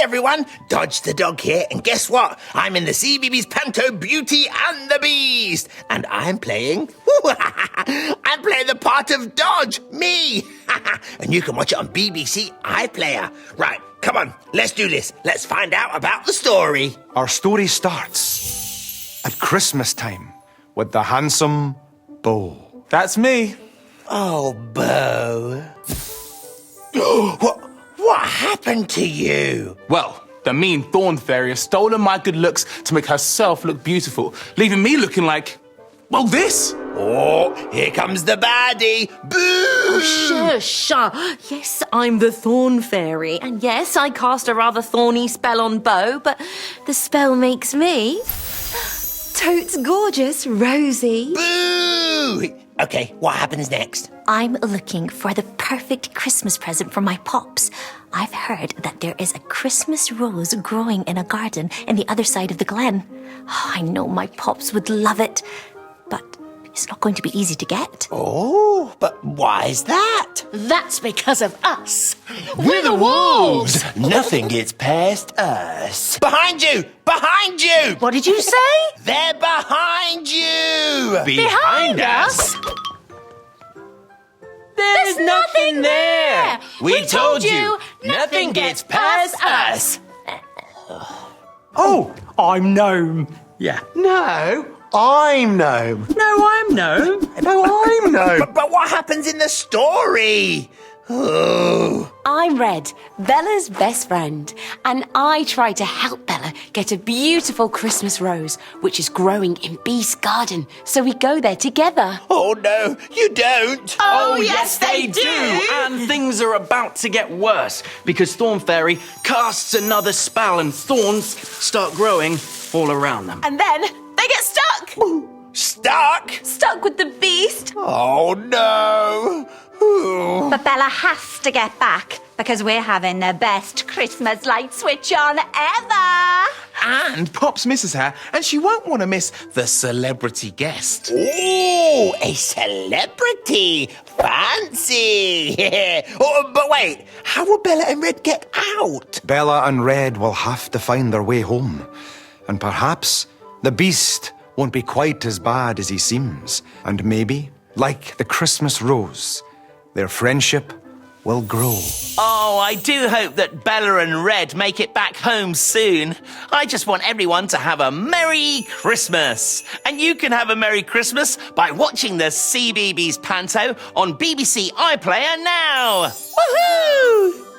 everyone, Dodge the dog here, and guess what? I'm in the CBeebies Panto Beauty and the Beast, and I'm playing the part of Dodge, me. And you can watch it on BBC iPlayer. Right, come on, let's do this. Let's find out about the story. Our story starts at Christmas time with the handsome Bo. That's me. Oh, Bo. What happened to you? Well, the mean thorn fairy has stolen my good looks to make herself look beautiful, leaving me looking like, well, this. Oh, here comes the baddie. Boo! Oh, shush. Yes, I'm the thorn fairy. And yes, I cast a rather thorny spell on Bo, but the spell makes me totes gorgeous, Rosie. Boo! Okay, what happens next? I'm looking for the perfect Christmas present for my pops. I've heard that there is a Christmas rose growing in a garden in the other side of the glen. Oh, I know my pops would love it, but it's not going to be easy to get. Oh, but why is that? That's because of us. We're the wolves. Nothing gets past us. Behind you! Behind you! What did you say? They're behind you! Behind us? There's nothing there. We told you, nothing gets past us. Oh, I'm Gnome. Yeah. No, I'm Gnome. No, I'm Gnome. No, I'm Gnome. But what happens in the story? Oh. I'm Red, Bella's best friend, and I try to help Bella get a beautiful Christmas rose, which is growing in Beast's garden, so we go there together. Oh no, you don't. Oh, yes, they do. And things are about to get worse because Thorn Fairy casts another spell and thorns start growing all around them. And then they get stuck. Stuck? Stuck with the beast. Oh no. Ooh. But Bella has to get back because we're having the best Christmas light switch on ever. And Pops misses her, and she won't want to miss the celebrity guest. Ooh, a celebrity. Fancy. Oh, but wait, how will Bella and Red get out? Bella and Red will have to find their way home. And perhaps the Beast won't be quite as bad as he seems. And maybe, like the Christmas rose, their friendship will grow. Oh, I do hope that Bella and Red make it back home soon. I just want everyone to have a Merry Christmas. And you can have a Merry Christmas by watching the CBeebies Panto on BBC iPlayer now. Woohoo!